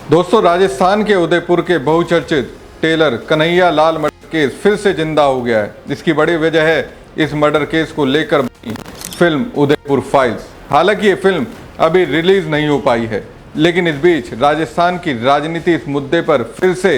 दोस्तों, राजस्थान के उदयपुर के बहुचर्चित Taylor Kanhaiya Lal murder case फिर से जिंदा हो गया है। इसकी बड़ी वजह है इस मर्डर केस को लेकर बनी फिल्म उदयपुर फाइल्स। हालांकि ये फिल्म अभी रिलीज नहीं हो पाई है, लेकिन इस बीच राजस्थान की राजनीति इस मुद्दे पर फिर से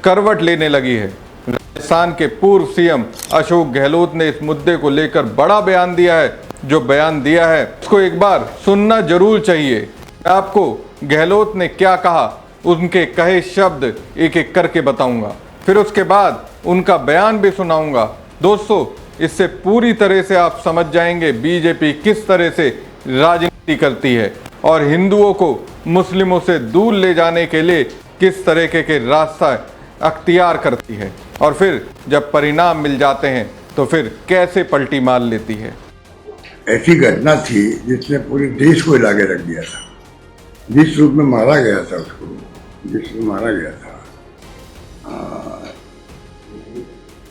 करवट लेने लगी है। राजस्थान के पूर्व सीएम अशोक गहलोत ने इस मुद्दे को लेकर बड़ा बयान दिया है। जो बयान दिया है उसको एक बार सुनना जरूर चाहिए। मैं आपको गहलोत ने क्या कहा, उनके कहे शब्द एक एक करके बताऊंगा, फिर उसके बाद उनका बयान भी सुनाऊंगा। दोस्तों, इससे पूरी तरह से आप समझ जाएंगे बीजेपी किस तरह से राजनीति करती है और हिंदुओं को मुस्लिमों से दूर ले जाने के लिए किस तरीके के रास्ता अख्तियार करती है, और फिर जब परिणाम मिल जाते हैं तो फिर कैसे पलटी मार लेती है। ऐसी घटना थी जिसने पूरे देश को हिला के रख दिया था। जिस रूप में मारा गया था उसको, जिस में मारा गया था,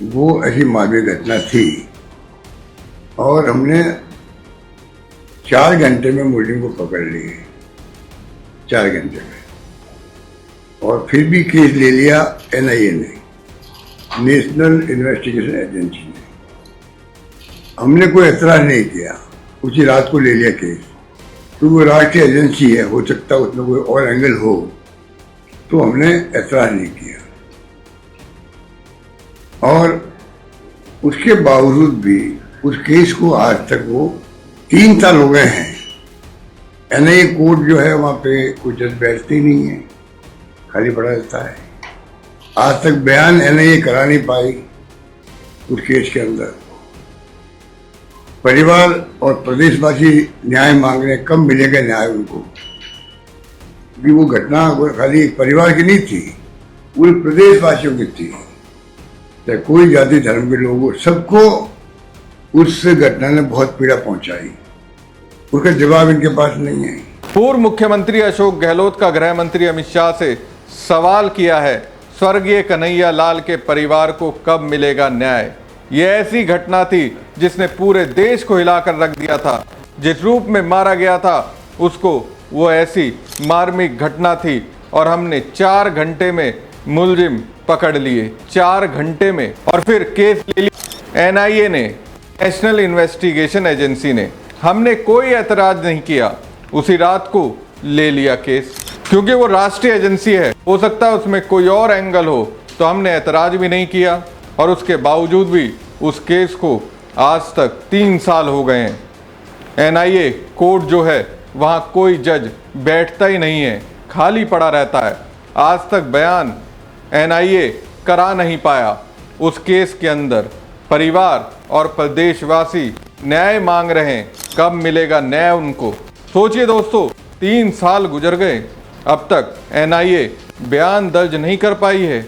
वो ऐसी मानवीय घटना थी। और हमने 4 घंटे में मुलजिम को पकड़ लिए, 4 घंटे में। और फिर भी केस ले लिया एनआईए ने, नेशनल इन्वेस्टिगेशन एजेंसी ने। हमने कोई एतराज नहीं किया, उसी रात को ले लिया केस। तो वो राष्ट्रीय एजेंसी है, हो सकता है उसमें कोई और एंगल हो, तो हमने एतराज नहीं किया। और उसके बावजूद भी उस केस को आज तक वो 3 साल हो गए हैं। एनआईए कोर्ट जो है वहाँ पे कोई जज बैठते ही नहीं है, खाली पड़ा रहता है। आज तक बयान एनआईए करा नहीं पाई उस केस के अंदर। परिवार और प्रदेशवासी न्याय मांग रहे हैं, कब मिलेगा न्याय उनको? क्योंकि वो घटना खाली एक परिवार की नहीं थी, पूरे प्रदेशवासियों की थी। चाहे कोई जाति धर्म के लोग हो, सबको उस घटना ने बहुत पीड़ा पहुंचाई। उसका जवाब इनके पास नहीं है। पूर्व मुख्यमंत्री अशोक गहलोत का गृह मंत्री अमित शाह से सवाल किया है, स्वर्गीय कन्हैया लाल के परिवार को कब मिलेगा न्याय। यह ऐसी घटना थी जिसने पूरे देश को हिलाकर रख दिया था। जिस रूप में मारा गया था उसको, वो ऐसी मार्मिक घटना थी और हमने 4 घंटे में मुलजिम पकड़ लिए, 4 घंटे में। और फिर केस ले लिया एनआईए ने, नेशनल इन्वेस्टिगेशन एजेंसी ने। हमने कोई एतराज नहीं किया, उसी रात को ले लिया केस, क्योंकि वो राष्ट्रीय एजेंसी है। हो सकता है उसमें कोई और एंगल हो, तो हमने एतराज भी नहीं किया। और उसके बावजूद भी उस केस को आज तक 3 साल हो गए हैं। एनआईए कोर्ट जो है वहाँ कोई जज बैठता ही नहीं है, खाली पड़ा रहता है। आज तक बयान एनआईए करा नहीं पाया उस केस के अंदर। परिवार और प्रदेशवासी न्याय मांग रहे हैं, कब मिलेगा न्याय उनको। सोचिए दोस्तों, 3 साल गुजर गए, अब तक एनआईए बयान दर्ज नहीं कर पाई है।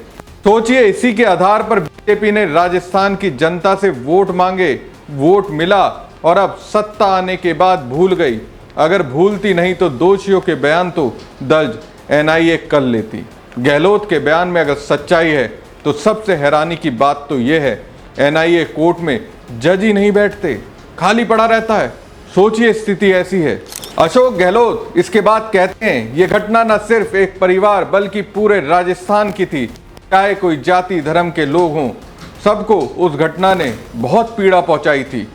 सोचिए, इसी के आधार पर बीजेपी ने राजस्थान की जनता से वोट मांगे, वोट मिला और अब सत्ता आने के बाद भूल गई। अगर भूलती नहीं तो दोषियों के बयान तो दर्ज एनआईए कर लेती। गहलोत के बयान में अगर सच्चाई है तो सबसे हैरानी की बात तो यह है, एनआईए कोर्ट में जज ही नहीं बैठते, खाली पड़ा रहता है। सोचिए, स्थिति ऐसी है। अशोक गहलोत इसके बाद कहते हैं, ये घटना न सिर्फ एक परिवार बल्कि पूरे राजस्थान की थी। चाहे कोई जाति धर्म के लोग हों, सबको उस घटना ने बहुत पीड़ा पहुंचाई थी।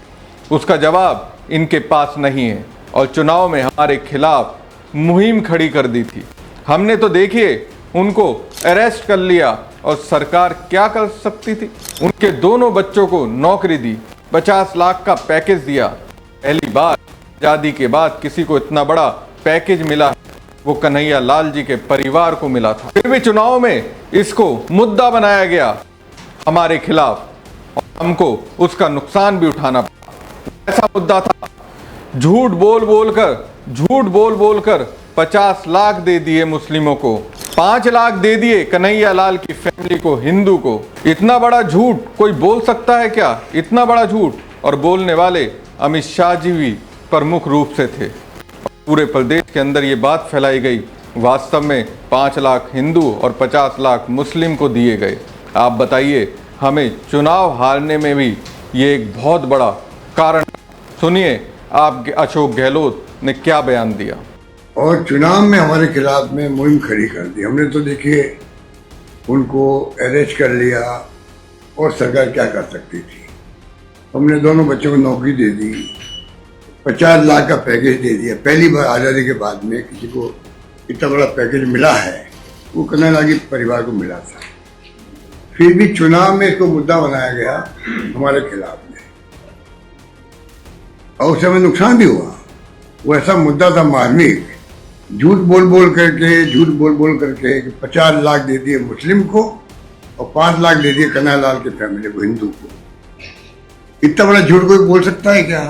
उसका जवाब इनके पास नहीं है और चुनाव में हमारे खिलाफ मुहिम खड़ी कर दी थी। हमने तो देखिए उनको अरेस्ट कर लिया और सरकार क्या कर सकती थी। उनके दोनों बच्चों को नौकरी दी, 50 लाख का पैकेज दिया। पहली बार आजादी के बाद किसी को इतना बड़ा पैकेज मिला, वो कन्हैया लाल जी के परिवार को मिला था। फिर भी चुनाव में इसको मुद्दा बनाया गया हमारे खिलाफ और हमको उसका नुकसान भी उठाना पड़ा। ऐसा मुद्दा था, झूठ बोल बोल कर 50 लाख दे दिए मुस्लिमों को, 5 लाख दे दिए कन्हैया लाल की फैमिली को, हिंदू को। इतना बड़ा झूठ कोई बोल सकता है क्या? इतना बड़ा झूठ। और बोलने वाले अमित शाह जी भी प्रमुख रूप से थे। पूरे प्रदेश के अंदर ये बात फैलाई गई, वास्तव में 5 लाख हिंदू और 50 लाख मुस्लिम को दिए गए। आप बताइए, हमें चुनाव हारने में भी ये एक बहुत बड़ा कारण। सुनिए आप अशोक गहलोत ने क्या बयान दिया। और चुनाव में हमारे खिलाफ में मुहिम खड़ी कर दी। हमने तो देखिए उनको अरेस्ट कर लिया और सरकार क्या कर सकती थी। हमने दोनों बच्चों को नौकरी दे दी, 50 लाख का पैकेज दे दिया। पहली बार आज़ादी के बाद में किसी को इतना बड़ा पैकेज मिला है, वो कन्हैया के परिवार को मिला था। फिर भी चुनाव में इसको मुद्दा बनाया गया हमारे खिलाफ में, और उससे हमें नुकसान भी हुआ। वो ऐसा मुद्दा था मार्मिक, झूठ बोल बोल करके 50 लाख दे दिए मुस्लिम को और 5 लाख दे दिए कन्हैया लाल के फैमिली को, हिंदू को। इतना बड़ा झूठ कोई बोल सकता है क्या?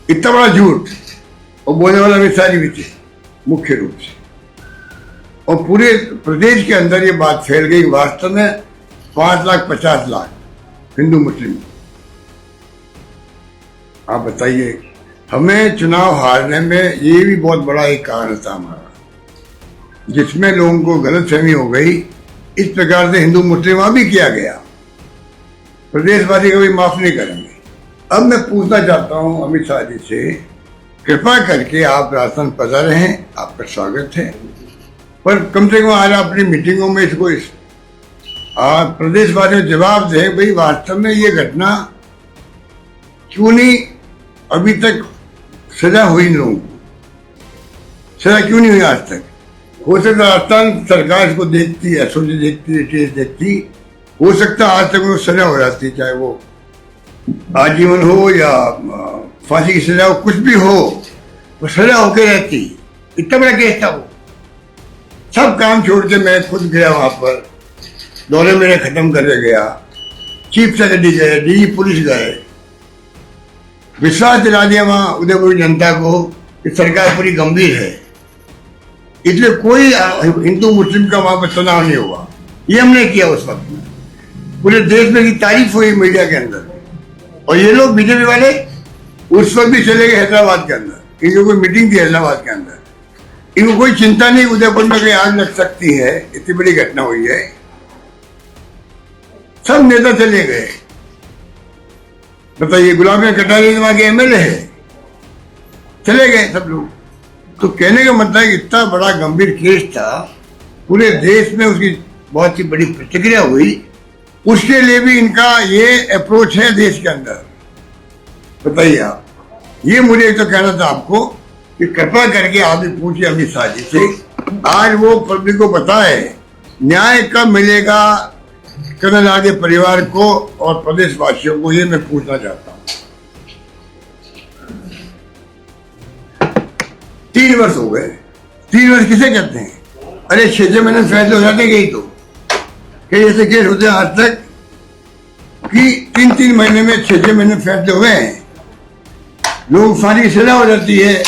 इतना बड़ा झूठ। और बोलने वाला अमित शाह जी भी थे मुख्य रूप से, और पूरे प्रदेश के अंदर ये बात फैल गई वास्तव में 5 लाख 50 लाख हिंदू मुस्लिम। आप बताइए, हमें चुनाव हारने में ये भी बहुत बड़ा एक कारण था हमारा, जिसमें लोगों को गलतफहमी हो गई। इस प्रकार से हिंदू मुस्लिम भी किया गया, प्रदेशवासी कभी माफ नहीं करेंगे। अब मैं पूछना चाहता हूं अमित शाह जी से, कृपा करके आप राजस्थान पधारे हैं, आपका स्वागत है, पर कम से कम आज अपनी मीटिंगों में इसको आप प्रदेशवासियों जवाब दें, भाई वास्तव में ये घटना क्यों नहीं अभी तक सजा हुई इन लोगों को, सजा क्यों नहीं हुई आज तक? हो सकता राजस्थान सरकार इसको देखती, एसओजी देखती, टीएस देखती, हो सकता आज तक उनको सजा हो जाती, चाहे वो आजीवन हो या फांसी की सजा हो, कुछ भी हो, वो सजा होके रहती। इतना बड़ा केस था वो। सब काम छोड़ के मैं खुद गया वहां पर, दौरे मेरे खत्म करके गया, चीफ सेक्रेटरी गए, डीजी पुलिस गए, विश्वास दिला दिया वहां उदयपुर जनता को कि सरकार पूरी गंभीर है, इसलिए कोई हिंदू मुस्लिम का वहां पर तनाव नहीं हुआ। ये हमने किया उस वक्त में, पूरे देश में की तारीफ हुई मीडिया के अंदर। और ये लोग बीजेपी वाले उस वक्त भी चले गए हैदराबाद के अंदर, इनको कोई मीटिंग थी हैदराबाद के अंदर, इनको कोई चिंता नहीं उदयपुर में कहीं आग लग सकती है, इतनी बड़ी घटना हुई है। सब नेता चले गए। बताइए, गुलाम नबी कटारिया वहां के एमएलए है, चले गए सब लोग। तो कहने का मतलब इतना बड़ा गंभीर केस था, पूरे देश में उसकी बहुत ही बड़ी प्रतिक्रिया हुई, उसके लिए भी इनका ये अप्रोच है देश के अंदर। बताइए आप, ये मुझे तो कहना था आपको कि कृपा करके आप भी पूछिए अमित शाह जी से, आज वो पब्लिक को बताए न्याय कब मिलेगा कन्हैया के परिवार को और प्रदेशवासियों को, ये मैं पूछना चाहता हूं। 3 वर्ष हो गए। 3 वर्ष किसे कहते हैं? अरे 6 महीने फैसले हो जाते गई तो कई ऐसे केस होते हैं आज तक कि 3 महीने में 6 महीने फैसले हुए हैं। लोग फांसी की सजा हो जाती है,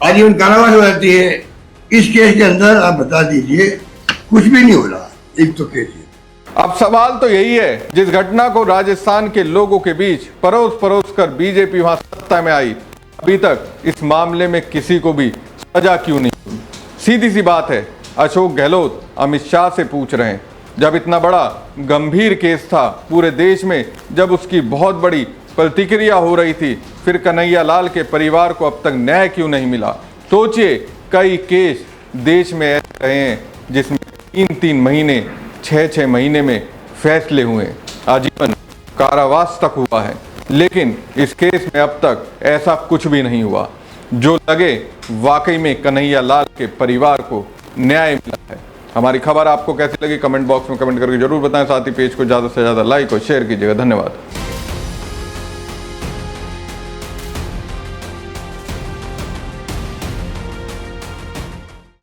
आजीवन कारावास हो जाती है। इस केस के अंदर आप बता दीजिए कुछ भी नहीं हो रहा, एक तो केस है। अब सवाल तो यही है, जिस घटना को राजस्थान के लोगों के बीच परोस कर बीजेपी वहां सत्ता में आई, अभी तक इस मामले में किसी को भी सजा क्यों नहीं हुई? सीधी सी बात है, अशोक गहलोत अमित शाह से पूछ रहे हैं, जब इतना बड़ा गंभीर केस था पूरे देश में, जब उसकी बहुत बड़ी प्रतिक्रिया हो रही थी, फिर कन्हैया लाल के परिवार को अब तक न्याय क्यों नहीं मिला? सोचिए, कई केस देश में ऐसे रहे हैं जिसमें 3 महीने 6 महीने में फैसले हुए, आजीवन कारावास तक हुआ है, लेकिन इस केस में अब तक ऐसा कुछ भी नहीं हुआ जो लगे वाकई में कन्हैया लाल के परिवार को न्याय मिला है। हमारी खबर आपको कैसी लगी कमेंट बॉक्स में कमेंट करके जरूर बताएं। साथ ही पेज को ज़्यादा से ज़्यादा लाइक और शेयर कीजिएगा। धन्यवाद।